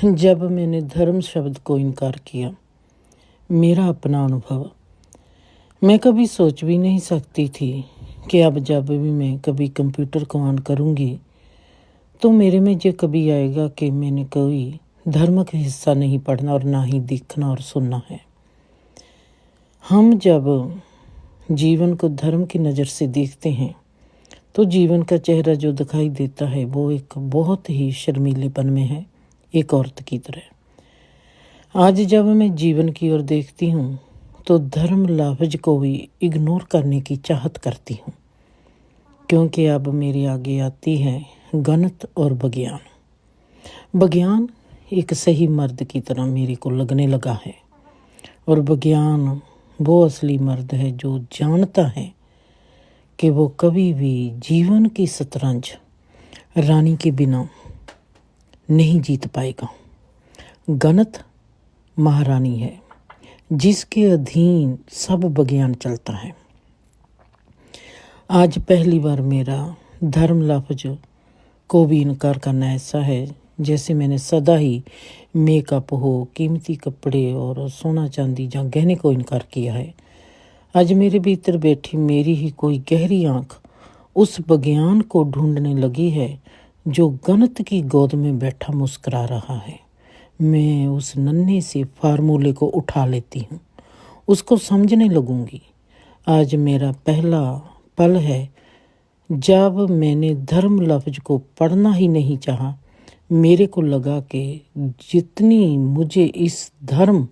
जब मैंने धर्म शब्द को इनकार किया, मेरा अपना अनुभव, मैं कभी सोच भी नहीं सकती थी कि अब जब भी मैं कभी कंप्यूटर को ऑन करूँगी तो मेरे में ये कभी आएगा कि मैंने कोई धर्म का हिस्सा नहीं पढ़ना और ना ही देखना और सुनना है। हम जब जीवन को धर्म की नज़र से देखते हैं तो जीवन का चेहरा जो दिखाई देता है वो एक बहुत ही शर्मीलेपन में है, एक औरत की तरह। आज जब मैं जीवन की ओर देखती हूँ तो धर्म लफ्ज़ को भी इग्नोर करने की चाहत करती हूँ, क्योंकि अब मेरे आगे आती है गणित और विज्ञान। विज्ञान एक सही मर्द की तरह मेरे को लगने लगा है और विज्ञान वो असली मर्द है जो जानता है कि वो कभी भी जीवन की शतरंज रानी के बिना नहीं जीत पाएगा। गणित महारानी है जिसके अधीन सब विज्ञान चलता है। आज पहली बार मेरा धर्म लफ्ज़ को भी इनकार करना ऐसा है जैसे मैंने सदा ही मेकअप हो, कीमती कपड़े और सोना चांदी या गहने को इनकार किया है। आज मेरे भीतर बैठी मेरी ही कोई गहरी आँख उस विज्ञान को ढूंढने लगी है जो गणित की गोद में बैठा मुस्कुरा रहा है। मैं उस नन्हे से फार्मूले को उठा लेती हूँ, उसको समझने लगूंगी। आज मेरा पहला पल है जब मैंने धर्म लफ्ज़ को पढ़ना ही नहीं चाहा। मेरे को लगा कि जितनी मुझे इस धर्म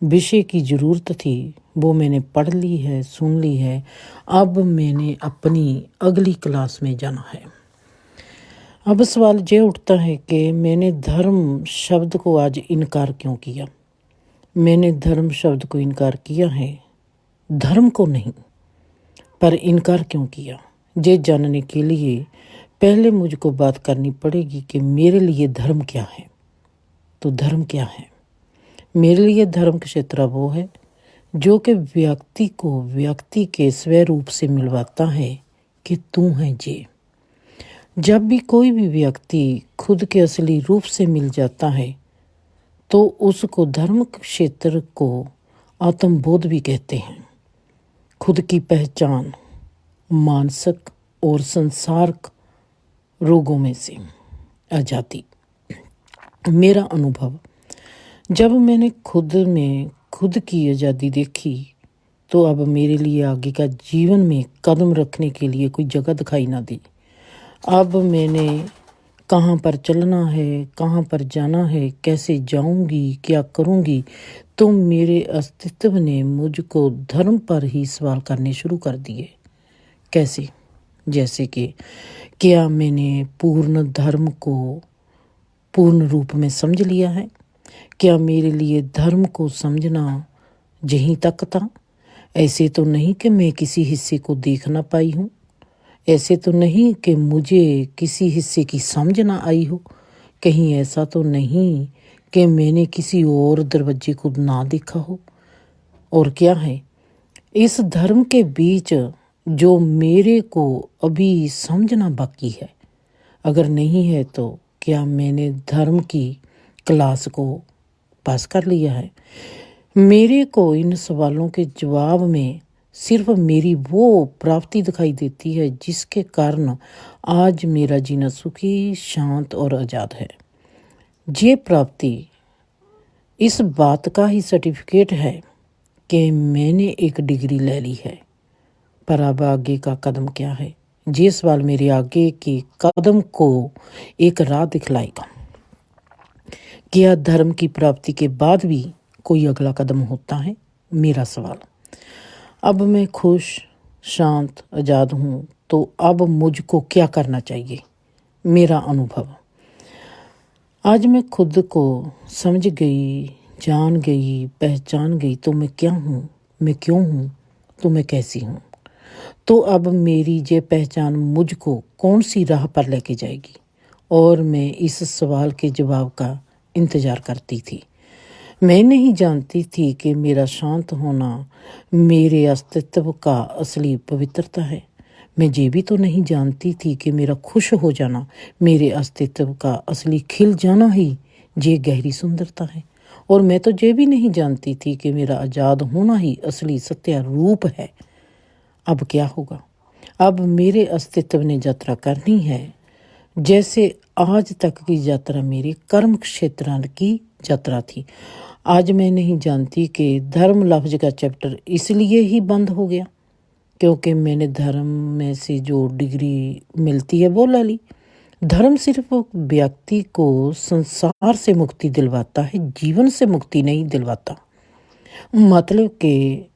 विषय की ज़रूरत थी वो मैंने पढ़ ली है, सुन ली है। अब मैंने अपनी अगली क्लास में जाना है। अब सवाल ये उठता है कि मैंने धर्म शब्द को आज इनकार क्यों किया। मैंने धर्म शब्द को इनकार किया है, धर्म को नहीं। पर इनकार क्यों किया, ये जानने के लिए पहले मुझको बात करनी पड़ेगी कि मेरे लिए धर्म क्या है। तो धर्म क्या है? मेरे लिए धर्म क्षेत्र वो है जो कि व्यक्ति को व्यक्ति के स्वरूप से मिलवाता है कि तू है ये। जब भी कोई भी व्यक्ति खुद के असली रूप से मिल जाता है तो उसको धर्म क्षेत्र को आत्मबोध भी कहते हैं। खुद की पहचान मानसिक और संसारिक रोगों में से आज़ादी। मेरा अनुभव, जब मैंने खुद की आज़ादी देखी तो अब मेरे लिए आगे का जीवन में कदम रखने के लिए कोई जगह दिखाई ना दी। अब मैंने कहाँ पर चलना है, कहाँ पर जाना है, कैसे जाऊंगी, क्या करूंगी, तो मेरे अस्तित्व ने मुझको धर्म पर ही सवाल करने शुरू कर दिए। कैसे? जैसे कि क्या मैंने पूर्ण धर्म को पूर्ण रूप में समझ लिया है? क्या मेरे लिए धर्म को समझना यहीं तक था? ऐसे तो नहीं कि मैं किसी हिस्से को देख ना पाई हूँ, ऐसे तो नहीं कि मुझे किसी हिस्से की समझ ना आई हो, कहीं ऐसा तो नहीं कि मैंने किसी और दरवाजे को ना देखा हो। और क्या है इस धर्म के बीच जो मेरे को अभी समझना बाकी है? अगर नहीं है तो क्या मैंने धर्म की क्लास को पास कर लिया है? मेरे को इन सवालों के जवाब में सिर्फ मेरी वो प्राप्ति दिखाई देती है जिसके कारण आज मेरा जीना सुखी, शांत और आज़ाद है। ये प्राप्ति इस बात का ही सर्टिफिकेट है कि मैंने एक डिग्री ले ली है। पर अब आगे का कदम क्या है? ये सवाल मेरे आगे के कदम को एक राह दिखलाएगा। क्या धर्म की प्राप्ति के बाद भी कोई अगला कदम होता है? मेरा सवाल। अब मैं खुश, शांत, आज़ाद हूँ तो अब मुझको क्या करना चाहिए? मेरा अनुभव, आज मैं खुद को समझ गई, जान गई, पहचान गई तो मैं क्या हूँ, मैं क्यों हूँ, तो मैं कैसी हूँ। तो अब मेरी ये पहचान मुझको कौन सी राह पर लेके जाएगी? और मैं इस सवाल के जवाब का इंतज़ार करती थी। मैं नहीं जानती थी कि मेरा शांत होना मेरे अस्तित्व का असली पवित्रता है। मैं ये भी तो नहीं जानती थी कि मेरा खुश हो जाना मेरे अस्तित्व का असली खिल जाना ही ये गहरी सुंदरता है। और मैं तो ये भी नहीं जानती थी कि मेरा आज़ाद होना ही असली सत्य रूप है। अब क्या होगा? अब मेरे अस्तित्व ने यात्रा करनी है, जैसे आज तक की यात्रा मेरे कर्म क्षेत्र की यात्रा थी। आज मैं नहीं जानती कि धर्म लफ्ज का चैप्टर इसलिए ही बंद हो गया क्योंकि मैंने धर्म में से जो डिग्री मिलती है वो ले ली। धर्म सिर्फ व्यक्ति को संसार से मुक्ति दिलवाता है, जीवन से मुक्ति नहीं दिलवाता। मतलब कि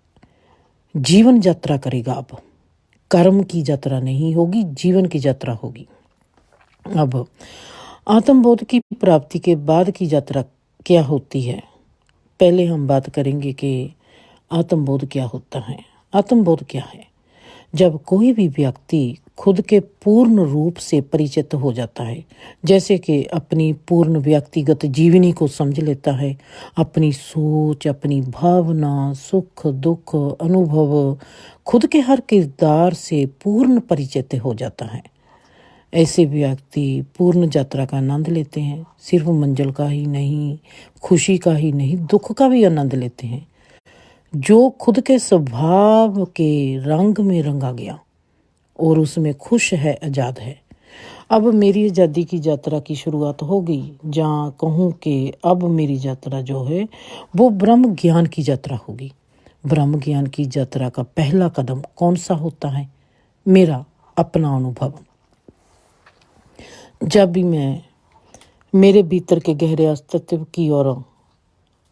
जीवन यात्रा करेगा। अब कर्म की यात्रा नहीं होगी, जीवन की यात्रा होगी। अब आत्मबोध की प्राप्ति के बाद की यात्रा क्या होती है? पहले हम बात करेंगे कि आत्मबोध क्या होता है। आत्मबोध क्या है? जब कोई भी व्यक्ति खुद के पूर्ण रूप से परिचित हो जाता है, जैसे कि अपनी पूर्ण व्यक्तिगत जीवनी को समझ लेता है, अपनी सोच, अपनी भावना, सुख दुख, अनुभव, खुद के हर किरदार से पूर्ण परिचित हो जाता है, ऐसे व्यक्ति पूर्ण यात्रा का आनंद लेते हैं। सिर्फ मंजिल का ही नहीं, खुशी का ही नहीं, दुख का भी आनंद लेते हैं। जो खुद के स्वभाव के रंग में रंगा गया और उसमें खुश है, आज़ाद है। अब मेरी आज़ादी की यात्रा की शुरुआत होगी, जहाँ कहूँ कि अब मेरी यात्रा जो है वो ब्रह्म ज्ञान की यात्रा होगी। ब्रह्म ज्ञान की यात्रा का पहला कदम कौन सा होता है? मेरा अपना अनुभव। जब भी मैं मेरे भीतर के गहरे अस्तित्व की ओर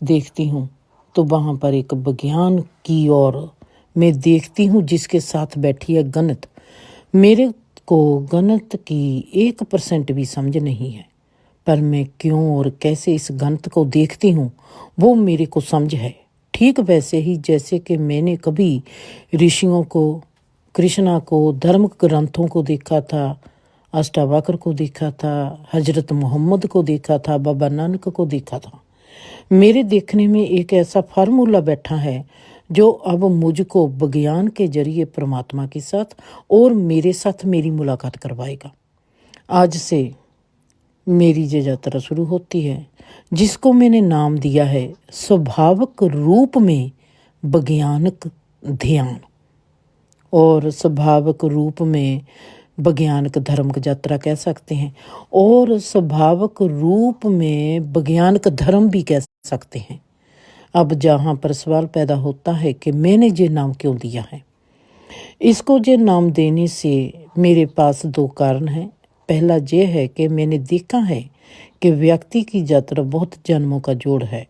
देखती हूँ तो वहाँ पर एक विज्ञान की ओर मैं देखती हूँ जिसके साथ बैठी है गणित। मेरे को गणित की 1% भी समझ नहीं है, पर मैं क्यों और कैसे इस गणित को देखती हूँ वो मेरे को समझ है। ठीक वैसे ही जैसे कि मैंने कभी ऋषियों को, कृष्णा को, धर्म ग्रंथों को देखा था, अष्टावक्र को देखा था, हजरत मोहम्मद को देखा था, बाबा नानक को देखा था। मेरे देखने में एक ऐसा फार्मूला बैठा है जो अब मुझको विज्ञान के जरिए परमात्मा के साथ और मेरे साथ मेरी मुलाकात करवाएगा। आज से मेरी ये यात्रा शुरू होती है, जिसको मैंने नाम दिया है स्वाभाविक रूप में वैज्ञानिक ध्यान, और स्वाभाविक रूप में वैज्ञानिक धर्म की यात्रा कह सकते हैं, और स्वाभाविक रूप में वैज्ञानिक धर्म भी कह सकते हैं। अब जहाँ पर सवाल पैदा होता है कि मैंने ये नाम क्यों दिया है। इसको ये नाम देने से मेरे पास 2 कारण हैं। पहला ये है कि मैंने देखा है कि व्यक्ति की यात्रा बहुत जन्मों का जोड़ है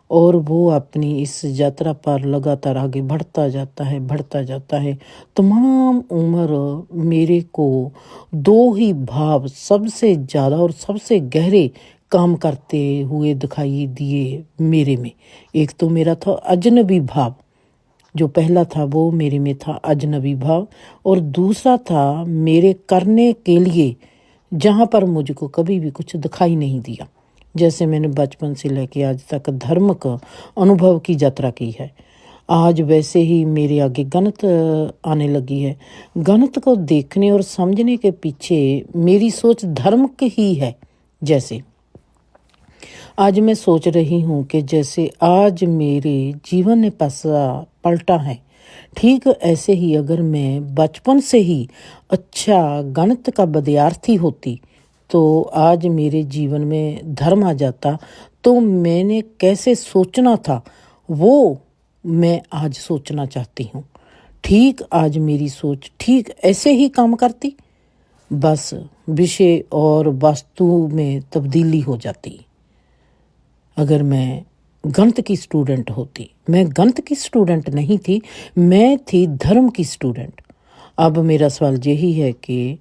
और वो अपनी इस यात्रा पर लगातार आगे बढ़ता जाता है। तमाम उम्र मेरे को 2 ही भाव सबसे ज़्यादा और सबसे गहरे काम करते हुए दिखाई दिए मेरे में। एक तो मेरा था अजनबी भाव, जो पहला था वो मेरे में था अजनबी भाव, और दूसरा था मेरे करने के लिए जहाँ पर मुझको कभी भी कुछ दिखाई नहीं दिया। जैसे मैंने बचपन से लेके आज तक धर्म का अनुभव की यात्रा की है, आज वैसे ही मेरे आगे गणित आने लगी है। गणित को देखने और समझने के पीछे मेरी सोच धर्म की ही है। जैसे आज मैं सोच रही हूँ कि जैसे आज मेरे जीवन ने पासा पलटा है, ठीक ऐसे ही अगर मैं बचपन से ही अच्छा गणित का विद्यार्थी होती तो आज मेरे जीवन में धर्म आ जाता। तो मैंने कैसे सोचना था वो मैं आज सोचना चाहती हूँ। ठीक आज मेरी सोच ठीक ऐसे ही काम करती, बस विषय और वस्तु में तब्दीली हो जाती। अगर मैं गणित की स्टूडेंट होती, मैं गणित की स्टूडेंट नहीं थी, मैं थी धर्म की स्टूडेंट। अब मेरा सवाल यही है कि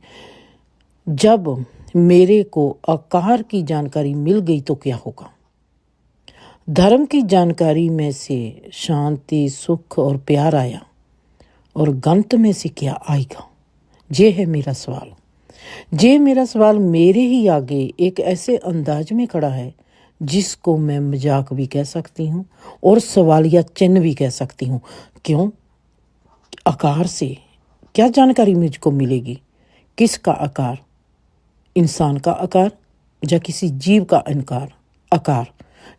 जब मेरे को आकार की जानकारी मिल गई तो क्या होगा? धर्म की जानकारी में से शांति, सुख और प्यार आया, और गणित में से क्या आएगा? ये है मेरा सवाल। ये मेरा सवाल मेरे ही आगे एक ऐसे अंदाज में खड़ा है जिसको मैं मजाक भी कह सकती हूँ और सवालिया चिन्ह भी कह सकती हूँ। क्यों? आकार से क्या जानकारी मुझको मिलेगी? किसका आकार? इंसान का आकार या किसी जीव का आकार? आकार,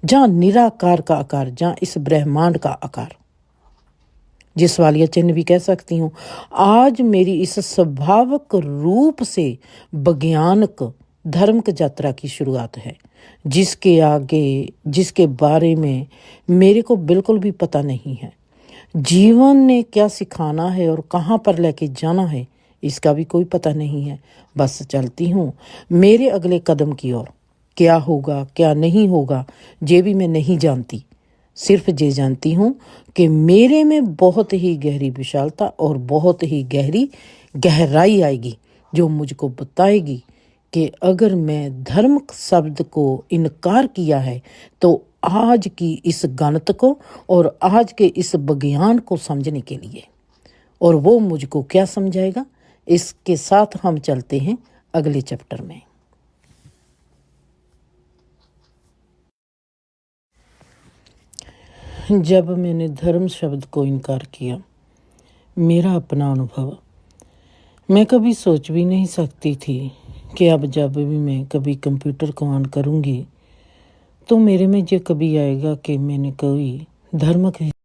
जहाँ निराकार का आकार, जहाँ इस ब्रह्मांड का आकार, जिस सवालिया चिन्ह भी कह सकती हूँ, आज मेरी इस स्वाभाविक रूप से वैज्ञानिक धर्म की यात्रा की शुरुआत है, जिसके बारे में मेरे को बिल्कुल भी पता नहीं है। जीवन ने क्या सिखाना है और कहाँ पर लेके जाना है, इसका भी कोई पता नहीं है। बस चलती हूँ मेरे अगले कदम की ओर। क्या होगा क्या नहीं होगा ये भी मैं नहीं जानती, सिर्फ ये जानती हूँ कि मेरे में बहुत ही गहरी विशालता और बहुत ही गहरी गहराई आएगी, जो मुझको बताएगी कि अगर मैं धर्म शब्द को इनकार किया है तो आज की इस गणित को और आज के इस विज्ञान को समझने के लिए, और वो मुझको क्या समझाएगा, इसके साथ हम चलते हैं अगले चैप्टर में। जब मैंने धर्म शब्द को इनकार किया, मेरा अपना अनुभव मैं कभी सोच भी नहीं सकती थी कि अब जब भी मैं कभी कंप्यूटर को ऑन करूँगी तो मेरे में ये कभी आएगा कि मैंने कोई धर्म